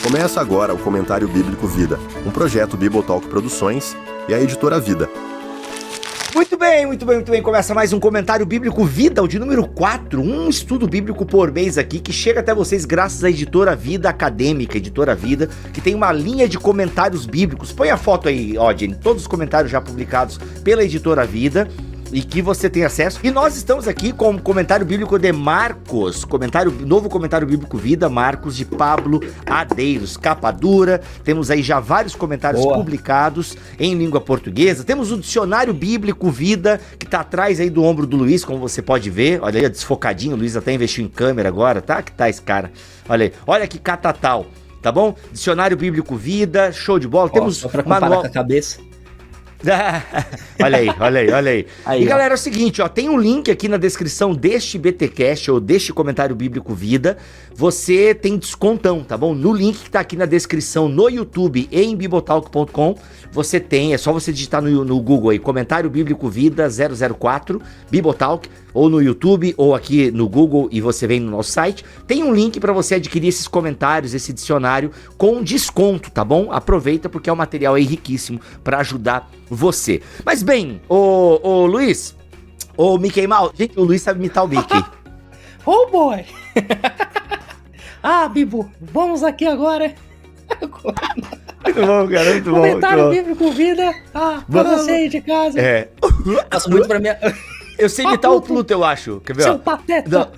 Começa agora o Comentário Bíblico Vida, um projeto Bibotalk Produções e a Editora Vida. Muito bem. Começa mais um Comentário Bíblico Vida, o de número 4, um estudo bíblico por mês aqui, que chega até vocês graças à Editora Vida Acadêmica, Editora Vida, que tem uma linha de comentários bíblicos. Põe a foto aí, ó, Jenny, todos os comentários já publicados pela Editora Vida, e que você tem acesso. E nós estamos aqui com o comentário bíblico de Marcos, novo comentário bíblico Vida, Marcos de Pablo Adeiros, capa dura. Temos aí já vários comentários publicados em língua portuguesa. Temos o dicionário bíblico Vida, que tá atrás aí do ombro do Luiz, como você pode ver. Olha aí, desfocadinho, o Luiz até investiu em câmera agora, tá? Que tá esse cara. Olha aí, olha que catatal, tá bom? Dicionário bíblico Vida, show de bola. Temos só pra comparar manual... com a cabeça. Olha aí. E galera, é o seguinte, ó, tem um link aqui na descrição deste BTcast ou deste comentário bíblico Vida. Você tem descontão, tá bom? No link que tá aqui na descrição no YouTube e em bibotalk.com, você tem, é só você digitar no Google aí, comentário bíblico Vida 004 Bibotalk, ou no YouTube ou aqui no Google, e você vem no nosso site. Tem um link para você adquirir esses comentários, esse dicionário com desconto, tá bom? Aproveita porque é um material aí riquíssimo para ajudar você. Mas bem, ô Luiz, ô Mickey Mouse, gente, o Luiz sabe imitar o Mickey. Oh boy! Bibo, vamos aqui agora. Muito bom, cara, muito bom. Comentário bíblico Vida, pra você aí de casa. É. Passa muito pra minha... Eu sei imitar o Pluto, eu acho. Quer ver? Seu pateta. Não,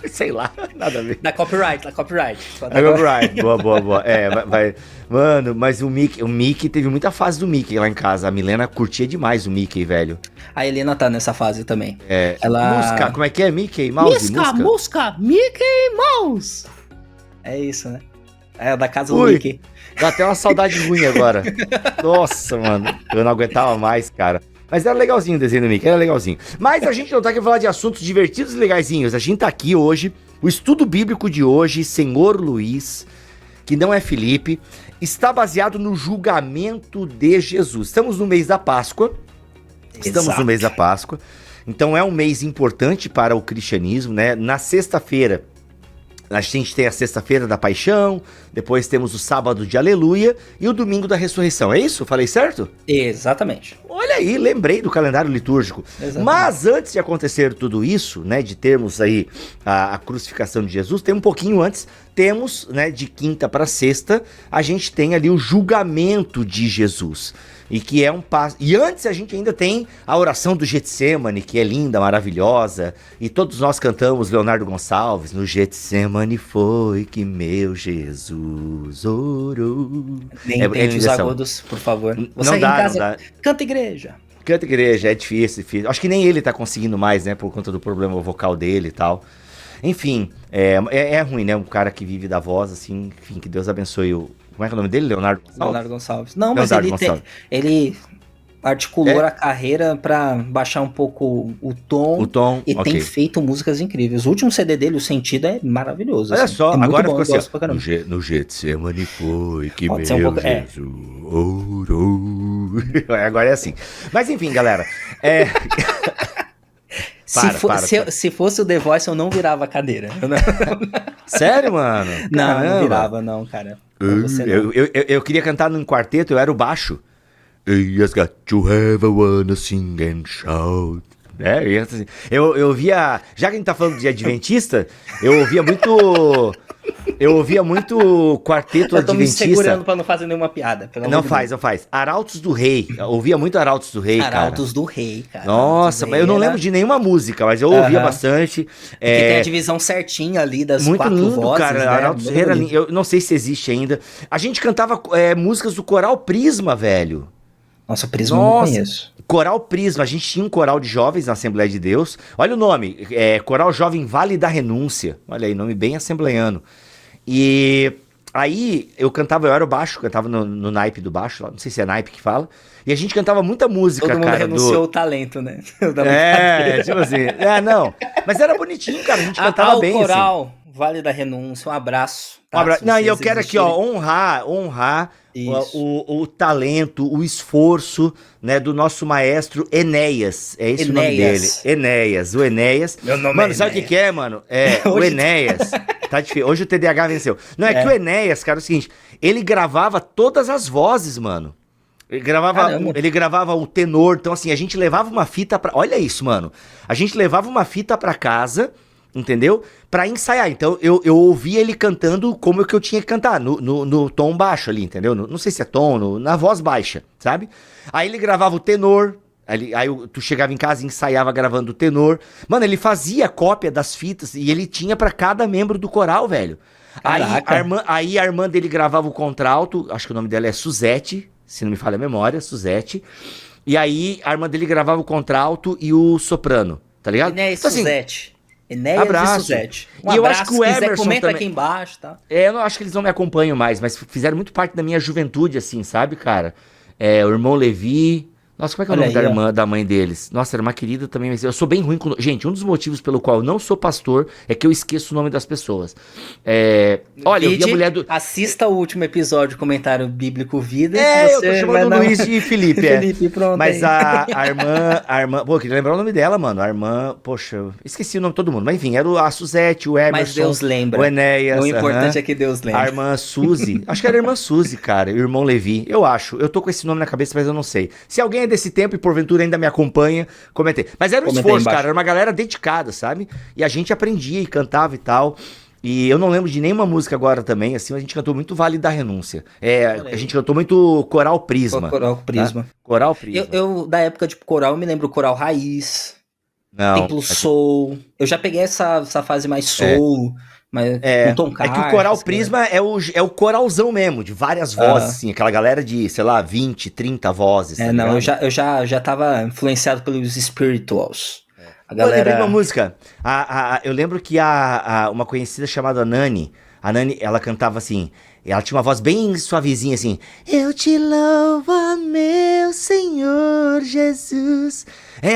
sei lá, nada a ver. Da copyright. Da copyright, boa. Vai. Mano, mas o Mickey teve muita fase do Mickey lá em casa. A Milena curtia demais o Mickey, velho. A Helena tá nessa fase também. Musca, como é que é? Mickey Mouse? Musca, Mickey Mouse. É isso, né? É da casa do Mickey. Dá até uma saudade ruim agora. Nossa, mano, eu não aguentava mais, cara. Mas era legalzinho o desenho do Mickey, era legalzinho. Mas a gente não tá aqui pra falar de assuntos divertidos e legaisinhos. A gente tá aqui hoje, o estudo bíblico de hoje, Senhor Luiz, que não é Felipe, está baseado no julgamento de Jesus. Estamos no mês da Páscoa. Então é um mês importante para o cristianismo, né? Na sexta-feira, a gente tem a sexta-feira da paixão, depois temos o sábado de aleluia e o domingo da ressurreição. É isso? Falei certo? Exatamente. Olha aí, lembrei do calendário litúrgico. Exatamente. Mas antes de acontecer tudo isso, né, de termos aí a crucificação de Jesus, tem um pouquinho antes, temos, né, de quinta para sexta, a gente tem ali o julgamento de Jesus. E que é um passo. E antes a gente ainda tem a oração do Getsemane, que é linda, maravilhosa. E todos nós cantamos Leonardo Gonçalves. No Getsemane foi que meu Jesus orou. Nem tente os agudos, por favor. Você não dá, em casa, não dá. Canta igreja, é difícil. Acho que nem ele tá conseguindo mais, né? Por conta do problema vocal dele e tal. Enfim, é ruim, né? Um cara que vive da voz, assim, enfim, que Deus abençoe o... Como é que é o nome dele? Leonardo Gonçalves. Não, mas ele articulou a carreira pra baixar um pouco o tom e tem feito músicas incríveis. O último CD dele, O Sentido, é maravilhoso. Olha só, agora ficou assim, no Getsemane foi que meu Jesus orou. Agora é assim. Mas enfim, galera, Se fosse o The Voice, eu não virava a cadeira. Sério, mano? Não virava, não, cara. Eu queria cantar num quarteto, eu era o baixo. Yes, got to have a wanna sing and shout. Eu via... Já que a gente tá falando de adventista, eu ouvia muito quarteto adventista. Eu tô me segurando pra não fazer nenhuma piada. Não faz. Arautos do Rei. Eu ouvia muito Arautos do Rei, cara. Arautos do Rei, cara. Nossa, mas eu não lembro de nenhuma música, mas eu ouvia bastante. Porque tem a divisão certinha ali das muito quatro lindo, vozes, cara. Né? Arautos do Rei era lindo. Eu não sei se existe ainda. A gente cantava músicas do Coral Prisma, velho. Nossa, Prisma eu não conheço. Coral Prisma, a gente tinha um coral de jovens na Assembleia de Deus. Olha o nome, Coral Jovem Vale da Renúncia. Olha aí, nome bem assembleiano. E aí eu era o baixo, cantava no naipe do baixo, não sei se é naipe que fala. E a gente cantava muita música, cara. Todo mundo renunciou o talento, né? Tipo assim. Não. Mas era bonitinho, cara. A gente cantava bem, o coral. assim. Vale da Renúncia, um abraço. Tá? Um abraço. Não, e eu quero aqui, ó, honrar o talento, o esforço, né, do nosso maestro Enéas. É esse o nome dele. Enéas, o Enéas. Meu nome mano, sabe o que é, mano? O Enéas. Tá difícil. Hoje o TDAH venceu. Não, é que o Enéas, cara, é o seguinte, ele gravava todas as vozes, mano. Ele gravava o tenor, então assim, a gente levava uma fita pra... Olha isso, mano. A gente levava uma fita pra casa, entendeu? Pra ensaiar. Então eu ouvia ele cantando como que eu tinha que cantar, no tom baixo ali, entendeu? Não sei se é tom, na voz baixa, sabe? Aí ele gravava o tenor, aí tu chegava em casa e ensaiava gravando o tenor. Mano, ele fazia cópia das fitas e ele tinha pra cada membro do coral, velho. Aí a irmã dele gravava o contralto, acho que o nome dela é Suzete, se não me falha a memória, Suzete. E aí a irmã dele gravava o contralto e o soprano, tá ligado? Enéas então, Suzete. Enéas e Suzete. E eu acho que o Emerson comenta também... aqui embaixo, tá? Eu não acho que eles não me acompanham mais, mas fizeram muito parte da minha juventude, assim, sabe, cara? O irmão Levi... Nossa, como é que é o nome da irmã, da mãe deles? Nossa, era uma querida também. Mas eu sou bem ruim com... Gente, um dos motivos pelo qual eu não sou pastor é que eu esqueço o nome das pessoas. Olha, eu vi a mulher do... Assista o último episódio, comentário bíblico Vida. Eu tô chamando o Luiz e Felipe. Felipe, pronto. Mas a irmã... Pô, eu queria lembrar o nome dela, mano. A irmã... Poxa, eu esqueci o nome de todo mundo. Mas enfim, era a Suzete, o Emerson... Mas Deus lembra. O Enéas. O importante é que Deus lembra. A irmã Suzy. Acho que era a irmã Suzy, cara. E o irmão Levi. Eu acho. Eu tô com esse nome na cabeça, mas eu não sei. Se alguém é desse tempo e porventura ainda me acompanha, comentei. Mas era um esforço, cara, era uma galera dedicada, sabe? E a gente aprendia e cantava e tal. E eu não lembro de nenhuma música agora também, assim, a gente cantou muito Vale da Renúncia. A gente cantou muito Coral Prisma. Coral Prisma. Tá? Coral Prisma. Eu, da época de coral, eu me lembro Coral Raiz, Templo Soul. Eu já peguei essa fase mais soul... Mas com Tom Carter, que o Coral Prisma é o coralzão mesmo, de várias vozes, assim, aquela galera de, sei lá, 20, 30 vozes. Tá não, eu já tava influenciado pelos spirituals. A galera... Eu lembrei de uma música, eu lembro que uma conhecida chamada Nani, a Nani, ela cantava assim, ela tinha uma voz bem suavezinha assim, eu te louvo, meu Senhor Jesus.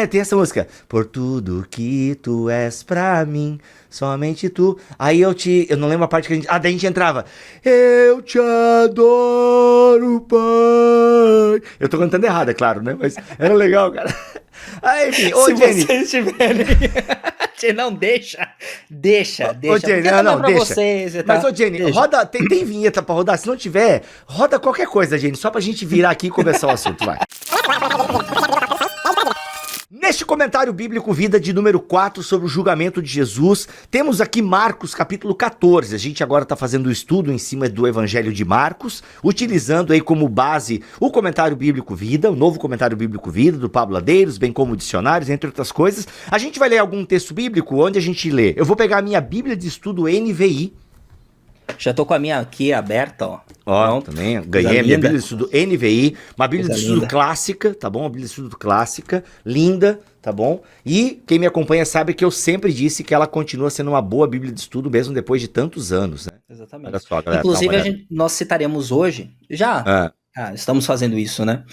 Tem essa música, por tudo que tu és pra mim, somente tu. Aí eu não lembro a parte que a gente... daí a gente entrava, eu te adoro, Pai. Eu tô cantando errado, é claro, né? Mas era legal, cara. Aí, enfim, se Jenny, vocês tiverem... Não, deixa. Ô, Jenny, não, deixa. Vocês, tá? Mas, ô, Jenny, deixa. Roda, tem vinheta pra rodar? Se não tiver, roda qualquer coisa, Jenny, só pra gente virar aqui e começar o assunto, vai. Neste comentário bíblico Vida de número 4 sobre o julgamento de Jesus, temos aqui Marcos capítulo 14. A gente agora está fazendo o estudo em cima do Evangelho de Marcos, utilizando aí como base o comentário bíblico Vida, o novo comentário bíblico Vida do Pablo Ladeiros, bem como dicionários, entre outras coisas. A gente vai ler algum texto bíblico onde a gente lê. Eu vou pegar a minha Bíblia de Estudo NVI. Já tô com a minha aqui aberta, ó. Ó, também ganhei a minha Bíblia de Estudo NVI, uma Bíblia de Estudo clássica, tá bom? Uma Bíblia de Estudo clássica, linda, tá bom? E quem me acompanha sabe que eu sempre disse que ela continua sendo uma boa Bíblia de Estudo, mesmo depois de tantos anos, né? Exatamente. Olha só, galera, inclusive, nós citaremos hoje, estamos fazendo isso, né?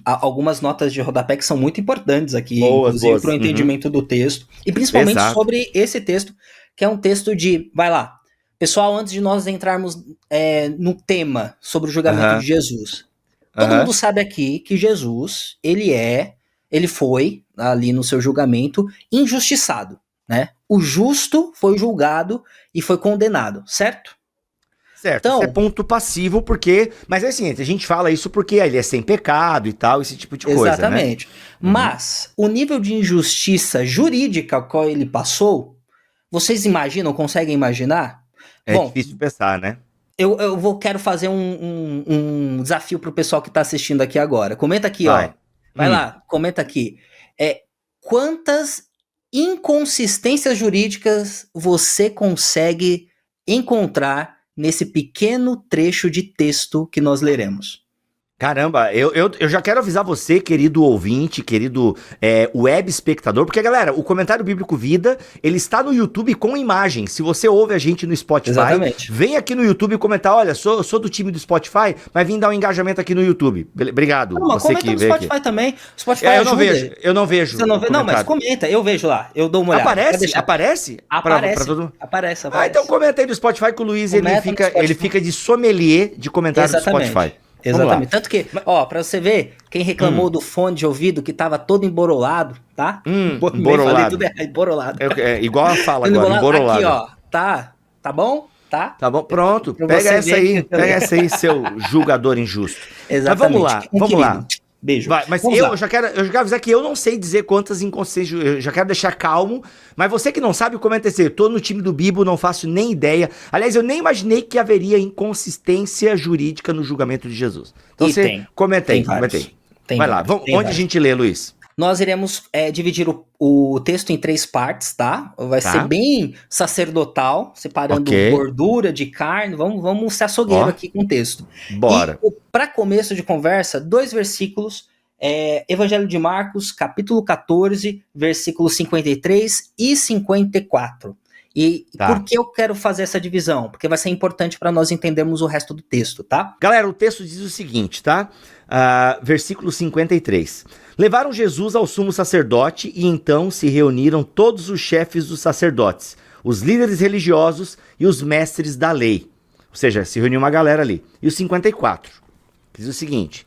Algumas notas de rodapé que são muito importantes aqui, inclusive para o entendimento do texto, e principalmente sobre esse texto, que é um texto de, vai lá, pessoal, antes de nós entrarmos no tema sobre o julgamento de Jesus, todo mundo sabe aqui que Jesus, ele foi, ali no seu julgamento, injustiçado, né? O justo foi julgado e foi condenado, certo? Certo, então, isso é ponto passivo, porque... Mas é assim, a gente fala isso porque ele é sem pecado e tal, esse tipo de coisa, exatamente. Né? Mas, o nível de injustiça jurídica ao qual ele passou, vocês conseguem imaginar? Bom, difícil pensar, né? Quero fazer um desafio pro pessoal que tá assistindo aqui agora. Comenta aqui, ó. Vai lá, comenta aqui. Quantas inconsistências jurídicas você consegue encontrar nesse pequeno trecho de texto que nós leremos? Caramba, eu já quero avisar você, querido ouvinte, querido web espectador, porque, galera, o Comentário Bíblico Vida, ele está no YouTube com imagem. Se você ouve a gente no Spotify, Exatamente. Vem aqui no YouTube comentar, olha, sou do time do Spotify, mas vim dar um engajamento aqui no YouTube. Obrigado. Não, mas você comenta que no veio Spotify aqui. também. Spotify Eu não vejo. Você não vê? Não, mas comenta, eu vejo lá, eu dou uma olhada. Aparece? Aparece, pra todo mundo? aparece. Então comenta aí no Spotify que o Luiz ele fica de sommelier de comentários do Spotify. Exatamente. Tanto que, pra você ver, quem reclamou do fone de ouvido que tava todo emborolado, tá? Emborolado. Emborolado. Igual a fala agora, emborolado. Aqui, ó, tá bom? Tá? Tá bom, pronto. Pega essa aí, seu julgador injusto. Exatamente. Mas vamos lá. Beijo. Mas eu já quero avisar que eu não sei dizer quantas inconsistências, eu já quero deixar calmo, mas você que não sabe, comenta assim, eu tô no time do Bibo, não faço nem ideia. Aliás, eu nem imaginei que haveria inconsistência jurídica no julgamento de Jesus. Então comenta aí. Vai lá, onde a gente lê, Luiz? Nós iremos dividir o texto em 3 partes, tá? Vai ser bem sacerdotal, separando gordura de carne. Vamos ser açougueiro aqui com o texto. Bora. E para começo de conversa, 2 versículos. Evangelho de Marcos, capítulo 14, versículos 53 e 54. E por que eu quero fazer essa divisão? Porque vai ser importante para nós entendermos o resto do texto, tá? Galera, o texto diz o seguinte, tá? Versículo 53. Levaram Jesus ao sumo sacerdote e então se reuniram todos os chefes dos sacerdotes, os líderes religiosos e os mestres da lei. Ou seja, se reuniu uma galera ali. E o 54 diz o seguinte.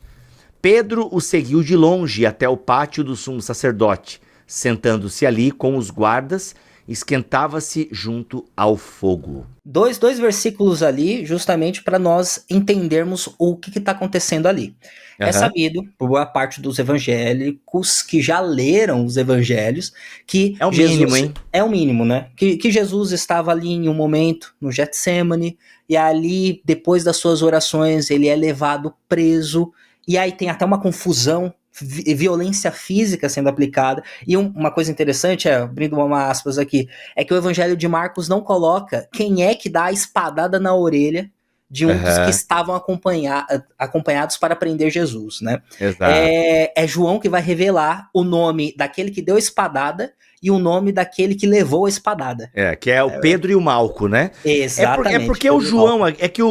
Pedro o seguiu de longe até o pátio do sumo sacerdote, sentando-se ali com os guardas, esquentava-se junto ao fogo. Dois versículos ali, justamente para nós entendermos o que está acontecendo ali. É sabido, por boa parte dos evangélicos que já leram os evangelhos, que é o mínimo, hein? É o mínimo, né? Que Jesus estava ali em um momento, no Getsêmani, e ali, depois das suas orações, ele é levado preso, e aí tem até uma confusão, violência física sendo aplicada. E uma coisa interessante, abrindo uma aspas aqui, é que o Evangelho de Marcos não coloca quem é que dá a espadada na orelha de um dos que estavam acompanhados para prender Jesus, né? Exato. É João que vai revelar o nome daquele que deu a espadada e o nome daquele que levou a espadada. Que é o Pedro e o Malco, né? Exatamente. É porque o João,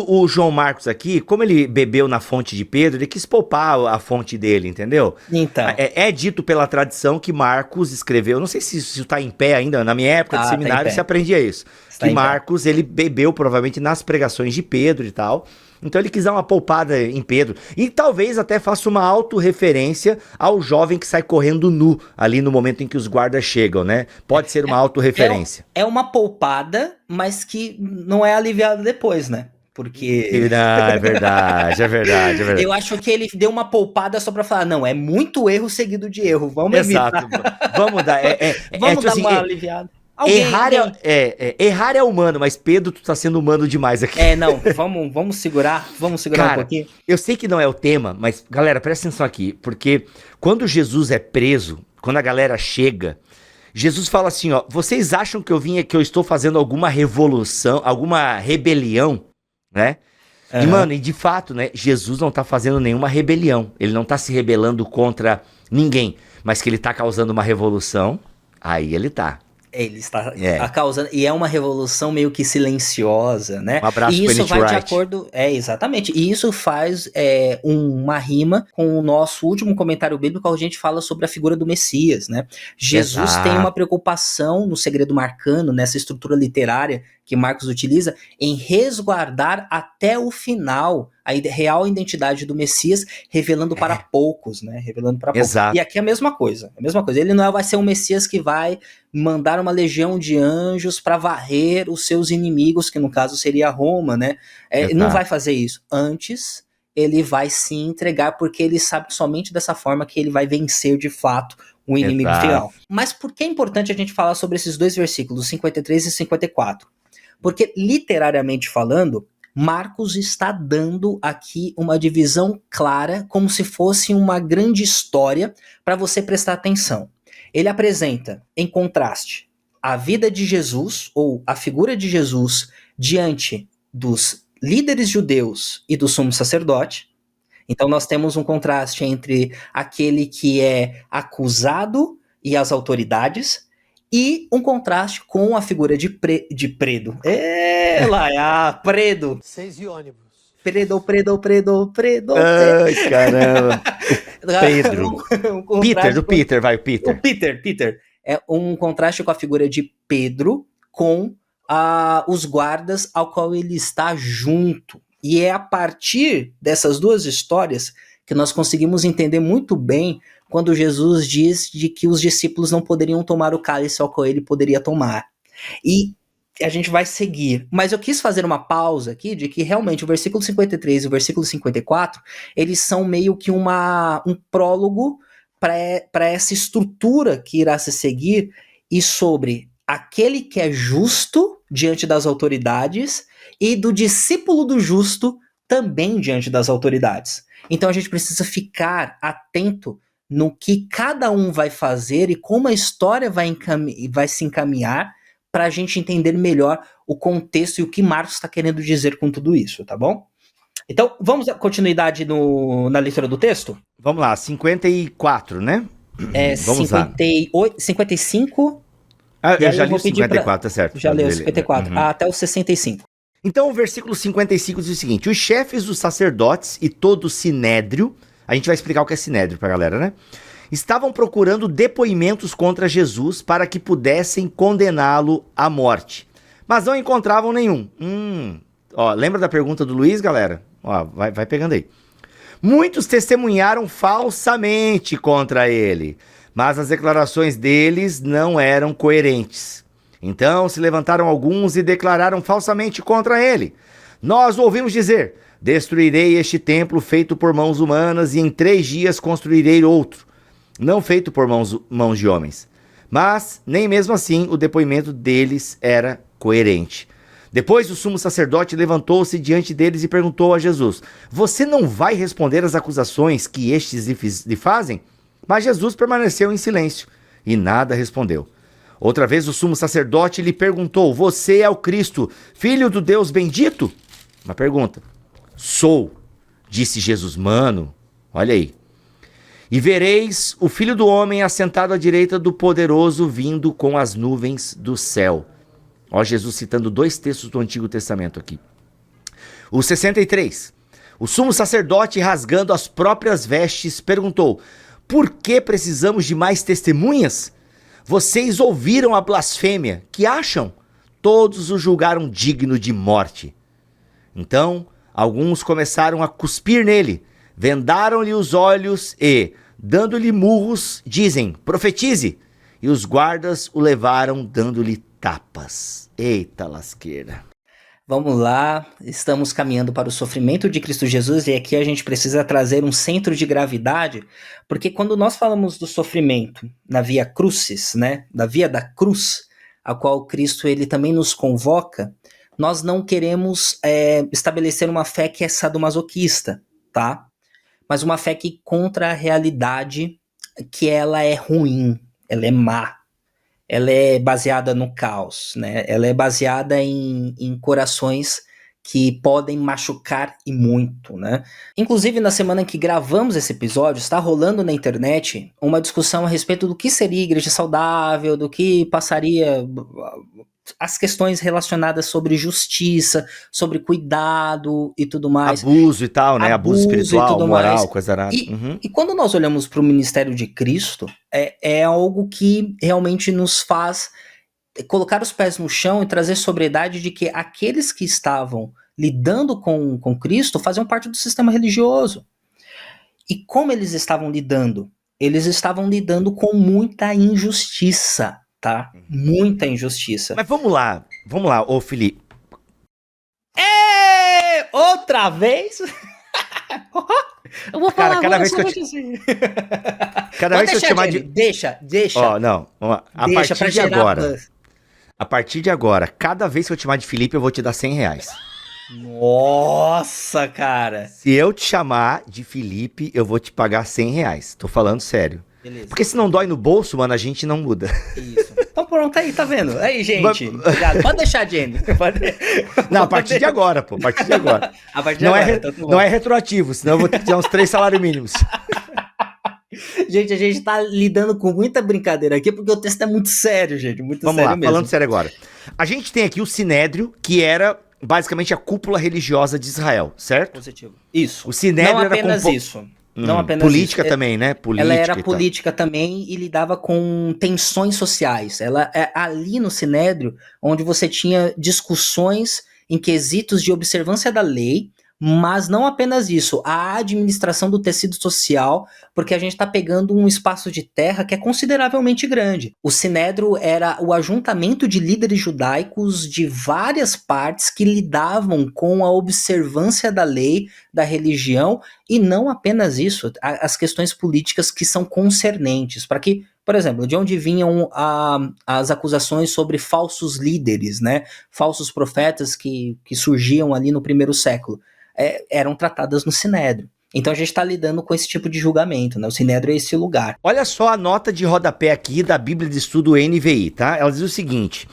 o João Marcos aqui, como ele bebeu na fonte de Pedro, ele quis poupar a fonte dele, entendeu? Então. É dito pela tradição que Marcos escreveu, não sei se isso tá em pé ainda, na minha época de seminário se aprendia isso. Que Marcos, ele bebeu provavelmente nas pregações de Pedro e tal. Então ele quis dar uma poupada em Pedro. E talvez até faça uma autorreferência ao jovem que sai correndo nu ali no momento em que os guardas chegam, né? Pode ser uma autorreferência. É uma poupada, mas que não é aliviada depois, né? Porque... É verdade. Eu acho que ele deu uma poupada só pra falar, não, é muito erro seguido de erro, vamos evitar. Exato, vamos dar... vamos dar uma aliviada. Errar é humano, mas Pedro, tu tá sendo humano demais aqui. Não, vamos segurar Cara, um pouquinho. Eu sei que não é o tema, mas, galera, presta atenção aqui, porque quando Jesus é preso, quando a galera chega, Jesus fala assim, ó, vocês acham que eu estou fazendo alguma revolução, alguma rebelião, né? E, mano, de fato, né, Jesus não tá fazendo nenhuma rebelião, ele não tá se rebelando contra ninguém, mas que ele tá causando uma revolução, aí ele tá. Ele está causando, e é uma revolução meio que silenciosa, né? Um abraço e isso vai Wright. de acordo, exatamente, e isso faz uma rima com o nosso último comentário bíblico, onde a gente fala sobre a figura do Messias, né? Jesus tem uma preocupação no segredo marcano, nessa estrutura literária que Marcos utiliza, em resguardar até o final a real identidade do Messias, revelando para poucos, né? Revelando para poucos. E aqui é a mesma coisa. Ele não vai ser um Messias que vai mandar uma legião de anjos para varrer os seus inimigos, que no caso seria Roma, né? Não vai fazer isso. Antes, ele vai se entregar, porque ele sabe que somente dessa forma que ele vai vencer de fato o inimigo final. Mas por que é importante a gente falar sobre esses 2 versículos, 53 e 54? Porque, literariamente falando, Marcos está dando aqui uma divisão clara, como se fosse uma grande história, para você prestar atenção. Ele apresenta, em contraste, a vida de Jesus, ou a figura de Jesus, diante dos líderes judeus e do sumo sacerdote, Então nós temos um contraste entre aquele que é acusado e as autoridades, e um contraste com a figura de Predo. Predo. 6 e ônibus. Predo. Ai, caramba. Pedro. Peter. O Peter. É um contraste com a figura de Pedro com os guardas ao qual ele está junto. E é a partir dessas duas histórias que nós conseguimos entender muito bem quando Jesus diz de que os discípulos não poderiam tomar o cálice ao qual ele poderia tomar. E a gente vai seguir. Mas eu quis fazer uma pausa aqui de que realmente o versículo 53 e o versículo 54, eles são meio que um prólogo para essa estrutura que irá se seguir e sobre aquele que é justo diante das autoridades e do discípulo do justo também diante das autoridades. Então a gente precisa ficar atento no que cada um vai fazer e como a história vai se encaminhar para a gente entender melhor o contexto e o que Marcos está querendo dizer com tudo isso, tá bom? Então, vamos dar continuidade na leitura do texto? Vamos lá, 54, né? Vamos 58, 55... eu já li o 54, tá certo. Já li o 54, até o 65. Então, o versículo 55 diz o seguinte: os chefes dos sacerdotes e todo o sinédrio, a gente vai explicar o que é sinédrio pra galera, né? Estavam procurando depoimentos contra Jesus para que pudessem condená-lo à morte. Mas não encontravam nenhum. Lembra da pergunta do Luiz, galera? Vai pegando aí. Muitos testemunharam falsamente contra ele, mas as declarações deles não eram coerentes. Então se levantaram alguns e declararam falsamente contra ele. Nós ouvimos dizer: destruirei este templo feito por mãos humanas e em 3 dias construirei outro, não feito por mãos de homens. Mas nem mesmo assim o depoimento deles era coerente. Depois o sumo sacerdote levantou-se diante deles e perguntou a Jesus: você não vai responder às acusações que estes lhe fazem? Mas Jesus permaneceu em silêncio e nada respondeu. Outra vez o sumo sacerdote lhe perguntou: você é o Cristo, filho do Deus bendito? Uma pergunta. Sou, disse Jesus. Mano, olha aí. E vereis o Filho do Homem assentado à direita do Poderoso vindo com as nuvens do céu. Ó, Jesus citando 2 textos do Antigo Testamento aqui. O 63. O sumo sacerdote, rasgando as próprias vestes, perguntou: por que precisamos de mais testemunhas? Vocês ouviram a blasfêmia. Que acham? Todos o julgaram digno de morte. Então, alguns começaram a cuspir nele, vendaram-lhe os olhos e, dando-lhe murros, dizem: profetize. E os guardas o levaram dando-lhe tapas. Eita lasqueira. Vamos lá, estamos caminhando para o sofrimento de Cristo Jesus e aqui a gente precisa trazer um centro de gravidade, porque quando nós falamos do sofrimento na via crucis, né, da via da cruz, a qual Cristo ele também nos convoca, nós não queremos estabelecer uma fé que é sadomasoquista, tá? Mas uma fé que contra a realidade, que ela é ruim, ela é má. Ela é baseada no caos, né? Ela é baseada em corações que podem machucar e muito, né? Inclusive, na semana em que gravamos esse episódio, está rolando na internet uma discussão a respeito do que seria igreja saudável, do que passaria as questões relacionadas sobre justiça, sobre cuidado e tudo mais. Abuso e tal, né? Abuso espiritual, moral, mais. Coisa arada. E quando nós olhamos para o ministério de Cristo, é algo que realmente nos faz colocar os pés no chão e trazer sobriedade de que aqueles que estavam lidando com Cristo faziam parte do sistema religioso. E como eles estavam lidando? Eles estavam lidando com muita injustiça. Tá? Muita injustiça. Mas vamos lá, ô Felipe. Outra vez? Eu vou falar cada vez que eu cada vez que eu te chamar de... Deixa. Ó, não, vamos lá. A partir de agora, cada vez que eu te chamar de Felipe, eu vou te dar R$100. Nossa, cara. Se eu te chamar de Felipe, eu vou te pagar R$100. Tô falando sério. Beleza. Porque se não dói no bolso, mano, a gente não muda. Isso. Então pronto, aí, tá vendo? Aí, gente, obrigado. Pode deixar, Jenny. Não, a partir de agora, pô. A partir de agora. A partir de agora, então, não é retroativo, senão eu vou ter que tirar uns 3 salários mínimos. Gente, a gente tá lidando com muita brincadeira aqui, porque o texto é muito sério, gente, muito Vamos sério lá, mesmo. falando sério agora. A gente tem aqui o Sinédrio, que era basicamente a cúpula religiosa de Israel, certo? Positivo. Isso. O Sinédrio não era apenas isso. Não apenas política isso. também, né? Política ela era política também e lidava com tensões sociais. Ela é ali no Sinédrio onde você tinha discussões em quesitos de observância da lei, mas não apenas isso, a administração do tecido social, porque a gente está pegando um espaço de terra que é consideravelmente grande. O Sinédrio era o ajuntamento de líderes judaicos de várias partes que lidavam com a observância da lei, da religião, e não apenas isso, as questões políticas que são concernentes, para que, por exemplo, de onde vinham as acusações sobre falsos líderes, né? Falsos profetas que surgiam ali no primeiro século. Eram tratadas no Sinédrio. Então a gente está lidando com esse tipo de julgamento, né? O Sinédrio é esse lugar. Olha só a nota de rodapé aqui da Bíblia de Estudo NVI, tá? Ela diz o seguinte: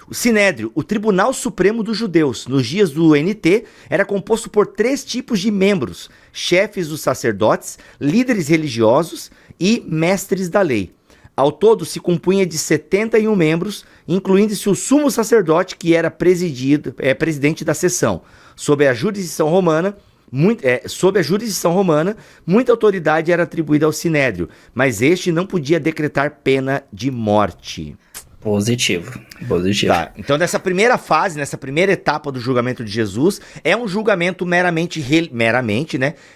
o Sinédrio, o Tribunal Supremo dos Judeus, nos dias do NT, era composto por 3 tipos de membros: chefes dos sacerdotes, líderes religiosos e mestres da lei. Ao todo, se compunha de 71 membros, incluindo-se o sumo sacerdote, que era presidente da sessão. Sob a jurisdição romana, muita autoridade era atribuída ao Sinédrio, mas este não podia decretar pena de morte. Positivo. Tá, então nessa primeira fase, nessa primeira etapa do julgamento de Jesus, é um julgamento meramente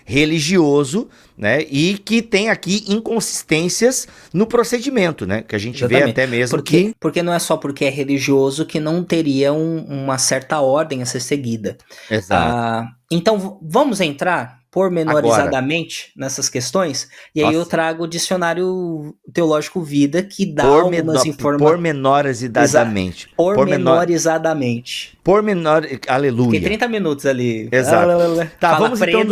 religioso, né, e que tem aqui inconsistências no procedimento, né, que a gente vê até mesmo porque não é só porque é religioso que não teria uma certa ordem a ser seguida. Exato. Então vamos entrar pormenorizadamente nessas questões, e aí eu trago o dicionário teológico Vida, que dá algumas informações. Pormenorizadamente. Aleluia. Fiquei 30 minutos ali. Exato. Tá, vamos então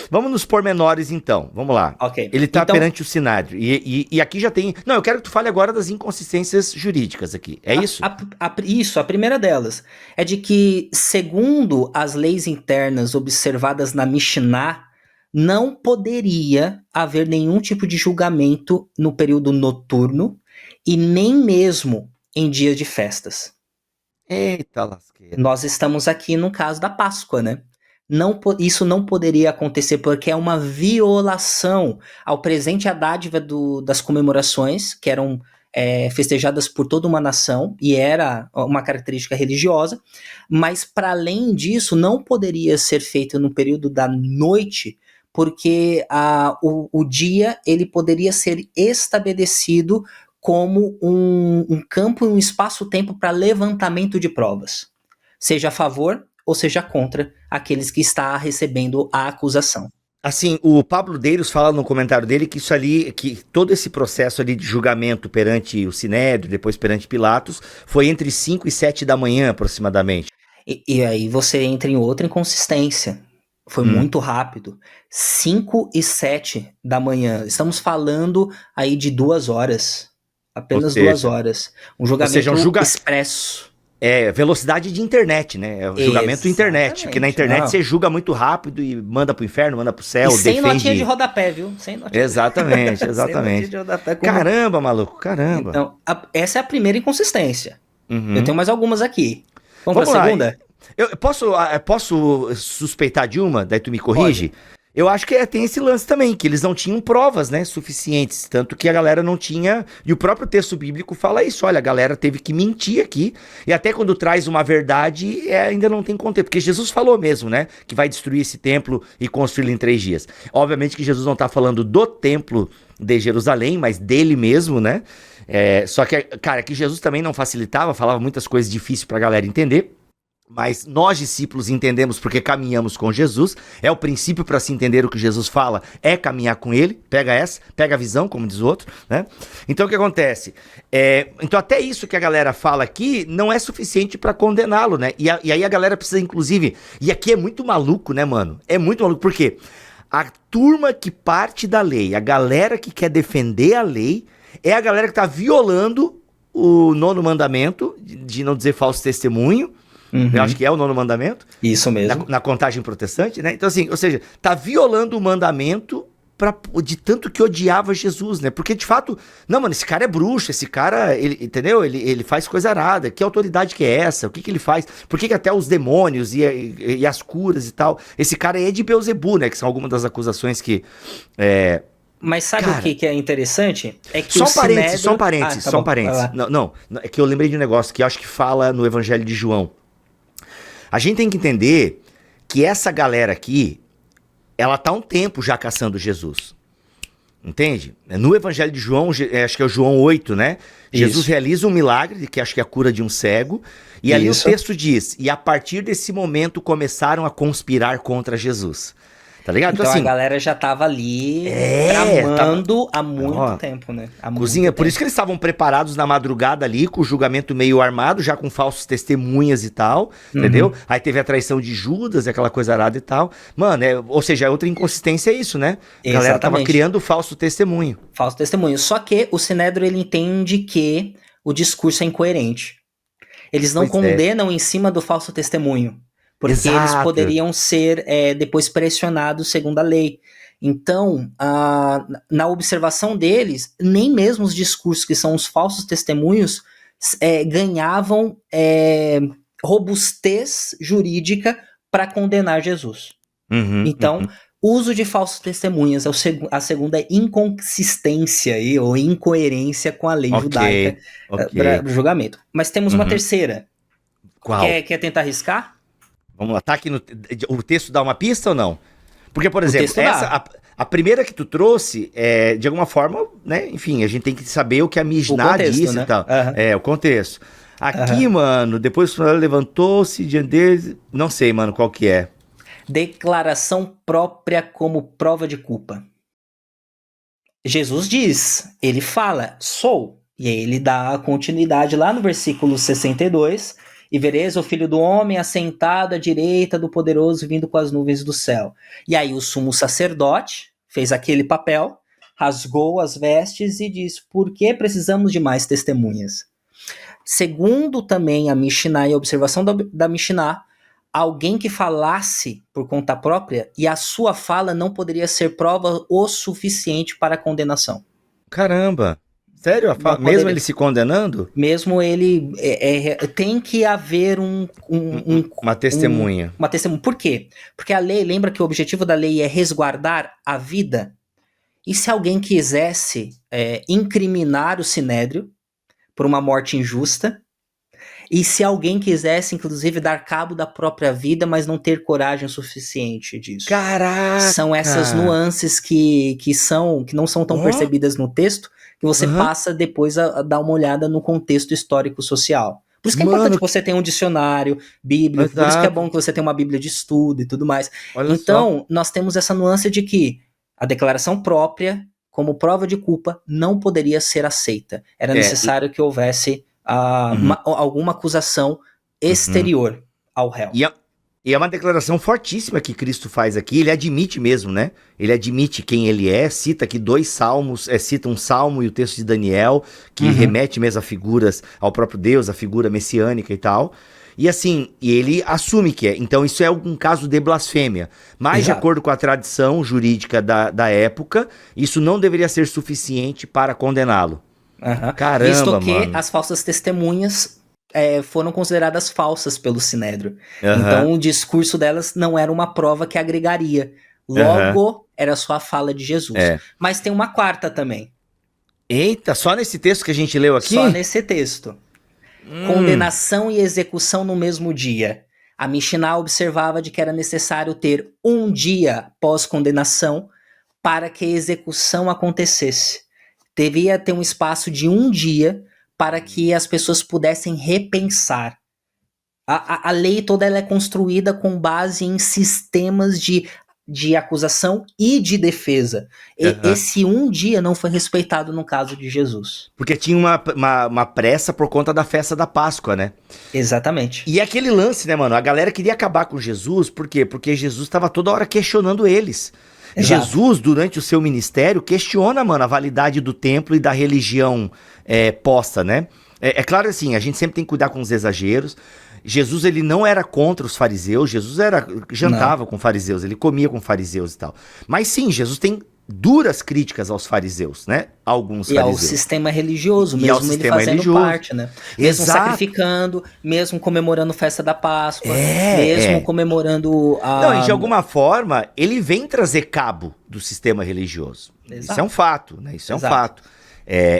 vamos nos pormenores então, vamos lá. Ok. Ele tá perante o Sinédrio, e aqui já tem... Não, eu quero que tu fale agora das inconsistências jurídicas aqui, é isso? Isso, a primeira delas é de que, segundo as leis internas observadas na Mishnah, não poderia haver nenhum tipo de julgamento no período noturno e nem mesmo em dias de festas. Eita lasqueira. Nós estamos aqui no caso da Páscoa, né? Isso não poderia acontecer porque é uma violação ao presente e à dádiva das comemorações, que eram festejadas por toda uma nação, e era uma característica religiosa, mas para além disso não poderia ser feito no período da noite, porque o dia ele poderia ser estabelecido como um campo e um espaço-tempo para levantamento de provas, seja a favor ou seja contra aqueles que está recebendo a acusação. Assim, o Pablo Deiros fala no comentário dele que isso ali, que todo esse processo ali de julgamento perante o Sinédrio, depois perante Pilatos, foi entre 5 e 7 da manhã, aproximadamente. E aí você entra em outra inconsistência. Foi muito rápido. 5 e 7 da manhã. Estamos falando aí de 2 horas. Apenas 2 horas. Um julgamento expresso. Velocidade de internet, né? É o julgamento internet. Porque na internet você julga muito rápido e manda pro inferno, manda pro céu, sem defende... notinha de rodapé, viu? Sem notinha. Exatamente. Sem notinha de rodapé. Caramba, maluco, caramba. Então, essa é a primeira inconsistência. Eu tenho mais algumas aqui. Vamos pra segunda? Eu posso suspeitar de uma, daí tu me corrige? Pode. Eu acho que tem esse lance também, que eles não tinham provas, né, suficientes, tanto que a galera não tinha, e o próprio texto bíblico fala isso, olha, a galera teve que mentir aqui, e até quando traz uma verdade, ainda não tem contexto, porque Jesus falou mesmo, né, que vai destruir esse templo e construí-lo em 3 dias. Obviamente que Jesus não tá falando do templo de Jerusalém, mas dele mesmo, né, só que, cara, que Jesus também não facilitava, falava muitas coisas difíceis pra galera entender. Mas nós, discípulos, entendemos porque caminhamos com Jesus. É o princípio para se entender o que Jesus fala, é caminhar com ele. Pega a visão, como diz o outro, né? Então o que acontece? Então até isso que a galera fala aqui não é suficiente para condená-lo, né? E aí a galera precisa, inclusive... E aqui é muito maluco, né, mano? É muito maluco, por quê? A turma que parte da lei, a galera que quer defender a lei, é a galera que tá violando o 9º mandamento, de não dizer falso testemunho. Eu acho que é o 9º mandamento. Isso mesmo. Na contagem protestante, né? Então assim, ou seja, tá violando o mandamento de tanto que odiava Jesus, né? Porque de fato, não, mano, esse cara é bruxo, esse cara, ele, entendeu? Ele faz coisa arada. Que autoridade que é essa? O que ele faz? Por que até os demônios e as curas e tal? Esse cara é de Beelzebub, né? Que são algumas das acusações que... Mas sabe cara, o que é interessante? É que só o Sinédrio... Só um parênteses. Não, é que eu lembrei de um negócio que eu acho que fala no Evangelho de João. A gente tem que entender que essa galera aqui, ela tá há um tempo já caçando Jesus. Entende? No Evangelho de João, acho que é o João 8, né? Isso. Jesus realiza um milagre, que acho que é a cura de um cego. E ali o texto diz, e a partir desse momento começaram a conspirar contra Jesus. Tá ligado? Então assim, a galera já tava ali tramando há muito tempo, né? Cozinha, por isso que eles estavam preparados na madrugada ali, com o julgamento meio armado, já com falsos testemunhas e tal, entendeu? Aí teve a traição de Judas, aquela coisa arada e tal. Mano, ou seja, outra inconsistência é isso, né? A galera tava criando falso testemunho. Falso testemunho. Só que o Sinédrio, ele entende que o discurso é incoerente. Eles não condenam em cima do falso testemunho. Porque eles poderiam ser depois pressionados segundo a lei. Então, na observação deles, nem mesmo os discursos que são os falsos testemunhos ganhavam robustez jurídica para condenar Jesus. Então, uso de falsos testemunhas é a segunda inconsistência ou incoerência com a lei judaica para o julgamento. Mas temos uma terceira. Qual? Quer tentar arriscar? Vamos lá, tá aqui o texto dá uma pista ou não? Porque, por exemplo, a primeira que tu trouxe, de alguma forma, né? Enfim, a gente tem que saber o que a Mishnah disse, né? E tal. O contexto. Aqui, mano, depois que o levantou-se diante deles, não sei, mano, qual que é. Declaração própria como prova de culpa. Jesus diz, ele fala, sou. E aí ele dá a continuidade lá no versículo 62... E vereis o Filho do Homem assentado à direita do Poderoso vindo com as nuvens do céu. E aí o sumo sacerdote fez aquele papel, rasgou as vestes e disse, por que precisamos de mais testemunhas? Segundo também a Mishnah e a observação da Mishnah, alguém que falasse por conta própria e a sua fala não poderia ser prova o suficiente para a condenação. Caramba! Sério? Mesmo ele se condenando? Mesmo ele... tem que haver uma testemunha. Uma testemunha. Por quê? Porque a lei, lembra que o objetivo da lei é resguardar a vida? E se alguém quisesse incriminar o Sinédrio por uma morte injusta, e se alguém quisesse, inclusive, dar cabo da própria vida, mas não ter coragem suficiente disso. Caraca! São essas nuances que não são tão percebidas no texto, que você passa depois a dar uma olhada no contexto histórico-social. Por isso que é importante que você tenha um dicionário bíblico, por isso que é bom que você tenha uma bíblia de estudo e tudo mais. Então, nós temos essa nuance de que a declaração própria, como prova de culpa, não poderia ser aceita. Era necessário que houvesse alguma acusação exterior ao réu. E é uma declaração fortíssima que Cristo faz aqui, ele admite mesmo, né? Ele admite quem ele é, cita aqui 2 salmos, cita um salmo e o texto de Daniel, que remete mesmo a figuras, ao próprio Deus, a figura messiânica e tal. E assim, ele assume que é. Então isso é um caso de blasfêmia. Mas de acordo com a tradição jurídica da época, isso não deveria ser suficiente para condená-lo. Caramba, visto que mano. as falsas testemunhas foram consideradas falsas pelo Sinédrio. Então o discurso delas não era uma prova que agregaria. Logo, era só a fala de Jesus. Mas tem uma quarta também. Eita, só nesse texto que a gente leu aqui? Só nesse texto. Condenação e execução no mesmo dia. A Mishnah observava de que era necessário ter um dia pós-condenação para que a execução acontecesse. Devia ter um espaço de um dia para que as pessoas pudessem repensar. A lei toda ela é construída com base em sistemas de acusação e de defesa. Esse um dia não foi respeitado no caso de Jesus. Porque tinha uma pressa por conta da festa da Páscoa, né? Exatamente. E aquele lance, né, mano? A galera queria acabar com Jesus, por quê? Porque Jesus estava toda hora questionando eles. Exato. Jesus, durante o seu ministério, questiona, mano, a validade do templo e da religião posta, né? É claro assim, a gente sempre tem que cuidar com os exageros. Jesus, ele não era contra os fariseus, Jesus jantava com fariseus, ele comia com fariseus e tal. Mas sim, Jesus tem duras críticas aos fariseus, né? Alguns fariseus. E ao sistema religioso, mesmo ele fazendo parte, né? Mesmo sacrificando, mesmo comemorando a festa da Páscoa, mesmo comemorando a... Não, e de alguma forma, ele vem trazer cabo do sistema religioso. Exato. Isso é um fato, né? Isso é um fato.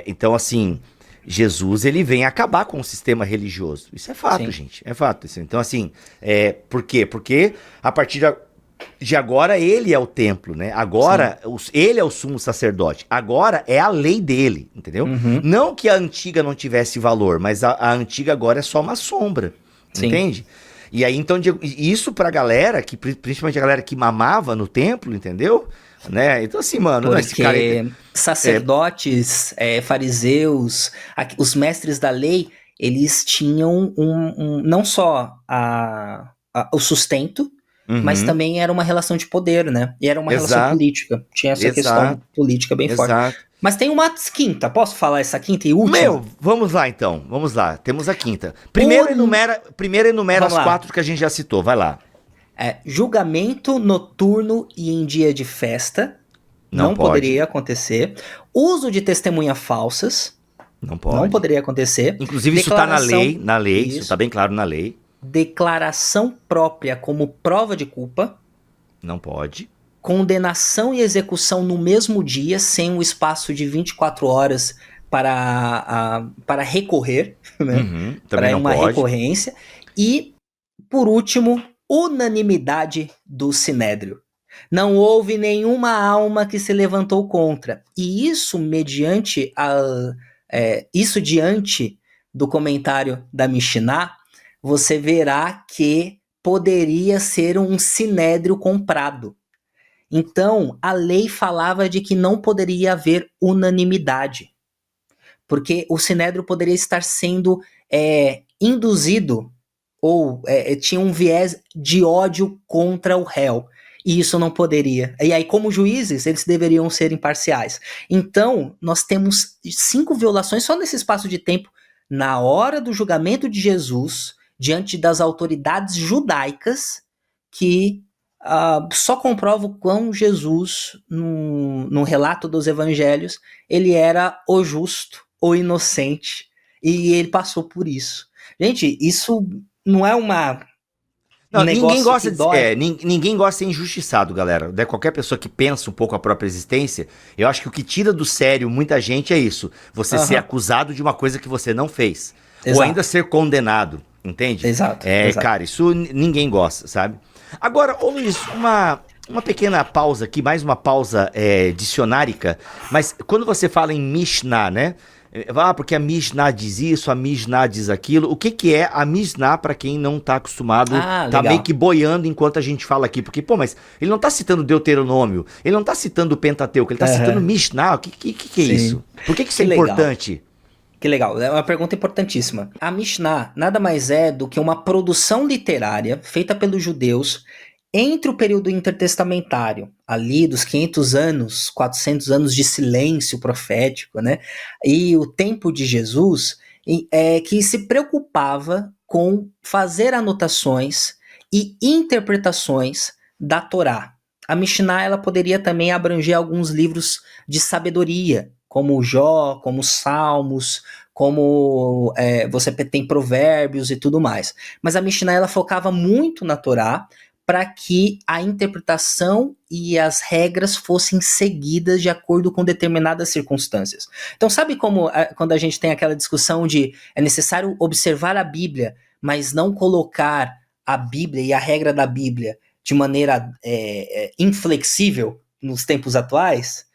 Então, assim, Jesus, ele vem acabar com o sistema religioso. Isso é fato, gente. É fato. Então, assim, por quê? Porque a partir de agora ele é o templo, né? Agora ele é o sumo sacerdote. Agora é a lei dele, entendeu? Não que a antiga não tivesse valor, mas a antiga agora é só uma sombra, entende? E aí, então, isso pra galera, principalmente a galera que mamava no templo, entendeu? Né? Então assim, mano... Porque esse cara sacerdotes, fariseus, os mestres da lei, eles tinham não só o sustento, mas também era uma relação de poder, né? E era uma relação política. Tinha essa questão política bem forte. Mas tem uma quinta. Posso falar essa quinta e última? Vamos lá então. Vamos lá. Temos a quinta. Primeiro enumera as 4 que a gente já citou. Vai lá. Julgamento noturno e em dia de festa. Não poderia acontecer. Uso de testemunhas falsas. Não poderia acontecer. Inclusive isso tá na lei. Isso tá bem claro na lei. Declaração própria como prova de culpa. Não pode. Condenação e execução no mesmo dia, sem um espaço de 24 horas para recorrer, né? Para uma recorrência. E, por último, unanimidade do Sinédrio. Não houve nenhuma alma que se levantou contra. E isso diante do comentário da Mishnah, você verá que poderia ser um sinédrio comprado. Então, a lei falava de que não poderia haver unanimidade, porque o sinédrio poderia estar sendo induzido ou tinha um viés de ódio contra o réu, e isso não poderia. E aí, como juízes, eles deveriam ser imparciais. Então, nós temos 5 violações só nesse espaço de tempo, na hora do julgamento de Jesus, diante das autoridades judaicas, que só comprova o quão Jesus, no relato dos evangelhos, ele era o justo, o inocente, e ele passou por isso. Gente, isso não é ninguém gosta de ser injustiçado, galera. Qualquer pessoa que pensa um pouco a própria existência, eu acho que o que tira do sério muita gente é isso. Você ser acusado de uma coisa que você não fez. Exato. Ou ainda ser condenado. Entende? Exato. Cara, isso ninguém gosta, sabe? Agora, ô Luiz, uma pequena pausa aqui, mais uma pausa dicionárica, mas quando você fala em Mishnah, né? Porque a Mishnah diz isso, a Mishnah diz aquilo. O que é a Mishnah para quem não tá acostumado, tá meio que boiando enquanto a gente fala aqui? Porque, mas ele não tá citando Deuteronômio, ele não tá citando o Pentateuco, ele tá citando Mishnah. O que é isso? Por que isso é importante? Que legal, é uma pergunta importantíssima. A Mishnah nada mais é do que uma produção literária feita pelos judeus entre o período intertestamentário, ali dos 500 anos, 400 anos de silêncio profético, né? E o tempo de Jesus, que se preocupava com fazer anotações e interpretações da Torá. A Mishnah ela poderia também abranger alguns livros de sabedoria, como Jó, como Salmos, como você tem Provérbios e tudo mais. Mas a Mishnah ela focava muito na Torá para que a interpretação e as regras fossem seguidas de acordo com determinadas circunstâncias. Então sabe como quando a gente tem aquela discussão de é necessário observar a Bíblia, mas não colocar a Bíblia e a regra da Bíblia de maneira inflexível nos tempos atuais?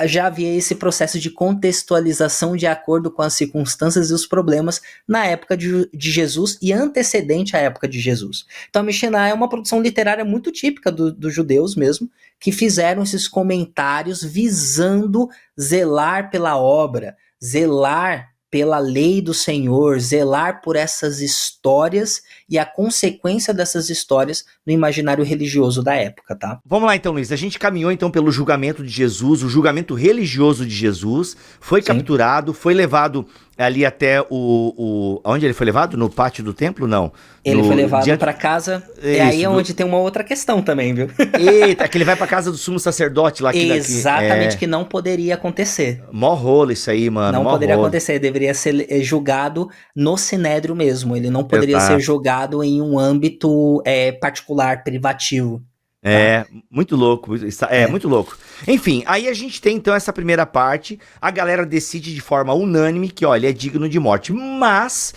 Já havia esse processo de contextualização de acordo com as circunstâncias e os problemas na época de Jesus e antecedente à época de Jesus. Então a Mishnah é uma produção literária muito típica dos judeus mesmo, que fizeram esses comentários visando zelar pela obra, zelar pela lei do Senhor, zelar por essas histórias e a consequência dessas histórias no imaginário religioso da época, tá? Vamos lá então, Luiz. A gente caminhou então pelo julgamento de Jesus, o julgamento religioso de Jesus, foi capturado, foi levado ali até onde ele foi levado? No pátio do templo? Não. Ele foi levado para casa. É aí onde tem uma outra questão também, viu? Eita, que ele vai para casa do sumo sacerdote lá. Exatamente, que não poderia acontecer. Mó rolo isso aí, mano. Não poderia acontecer, deveria ser julgado no sinédrio mesmo. Ele não poderia ser julgado em um âmbito particular, privativo. Muito louco. Muito louco. Enfim, aí a gente tem então essa primeira parte. A galera decide de forma unânime que, olha, é digno de morte. Mas,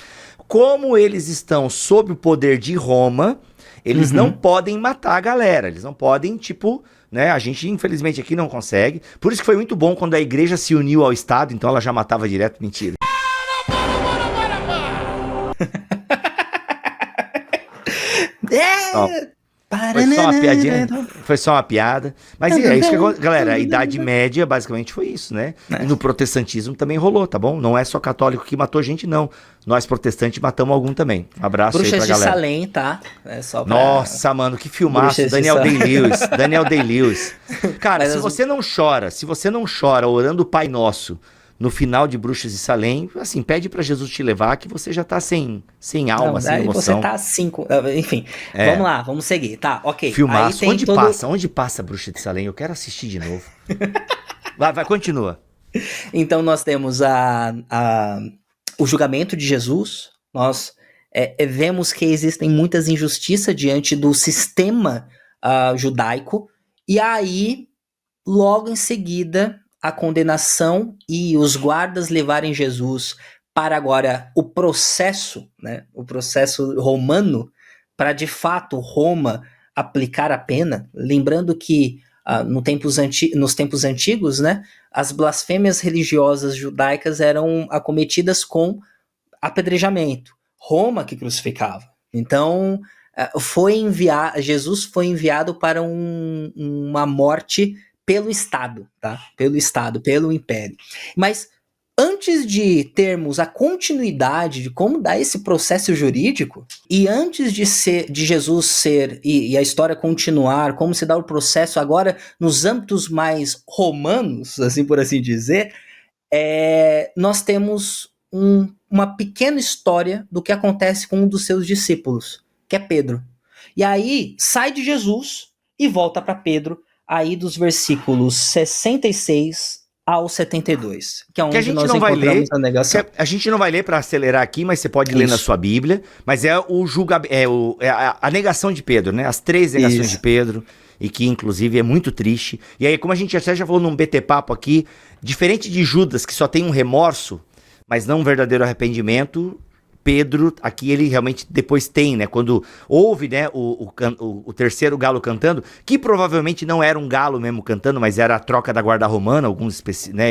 como eles estão sob o poder de Roma, eles não podem matar a galera. Eles não podem, né? A gente, infelizmente, aqui não consegue. Por isso que foi muito bom quando a igreja se uniu ao Estado, então ela já matava direto. Mentira. Foi só uma piadinha. Foi só uma piada. Mas é isso que galera, a Idade Média basicamente foi isso, né? E no protestantismo também rolou, tá bom? Não é só católico que matou gente, não. Nós protestantes matamos algum também. Um abraço aí pra galera. Bruxas de Salem, tá? Só pra... Nossa, mano, que filmaço. Daniel Day-Lewis. Cara, se você não chora orando o Pai Nosso no final de Bruxas de Salem, assim, pede pra Jesus te levar que você já tá sem alma, sem emoção. Você tá assim, enfim, vamos lá, vamos seguir, tá, ok. Filmaço, onde passa Bruxa de Salem? Eu quero assistir de novo. vai, continua. Então nós temos o julgamento de Jesus, nós vemos que existem muitas injustiças diante do sistema judaico, e aí, logo em seguida, a condenação e os guardas levarem Jesus para agora o processo, né, o processo romano, para de fato Roma aplicar a pena, lembrando que nos tempos antigos, né, as blasfêmias religiosas judaicas eram acometidas com apedrejamento, Roma que crucificava. Então, Jesus foi enviado para uma morte pelo Estado, tá? Pelo Estado, pelo Império. Mas antes de termos a continuidade de como dar esse processo jurídico, e antes de Jesus ser, e a história continuar, como se dá o processo agora nos âmbitos mais romanos, assim por assim dizer, nós temos uma pequena história do que acontece com um dos seus discípulos, que é Pedro. E aí, sai de Jesus e volta para Pedro, aí dos versículos 66 ao 72, que é onde nós encontramos a negação. A gente não vai ler para acelerar aqui, mas você pode ler na sua Bíblia, mas é a negação de Pedro, né? As 3 negações de Pedro, e que inclusive é muito triste. E aí, como a gente até já falou num BT Papo aqui, diferente de Judas, que só tem um remorso, mas não um verdadeiro arrependimento, Pedro, aqui ele realmente depois tem, né, quando houve, né, o terceiro galo cantando, que provavelmente não era um galo mesmo cantando, mas era a troca da guarda romana, alguns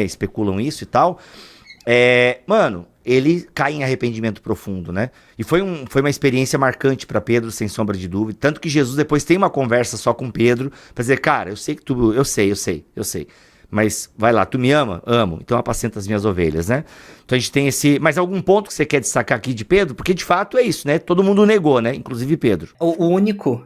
especulam isso e tal, mano, ele cai em arrependimento profundo, né, e foi uma experiência marcante para Pedro, sem sombra de dúvida, tanto que Jesus depois tem uma conversa só com Pedro, pra dizer, cara, eu sei que eu sei, mas vai lá, tu me ama? Amo, então apacenta as minhas ovelhas, né? Então a gente tem mas algum ponto que você quer destacar aqui de Pedro? Porque de fato é isso, né? Todo mundo negou, né? Inclusive Pedro. O único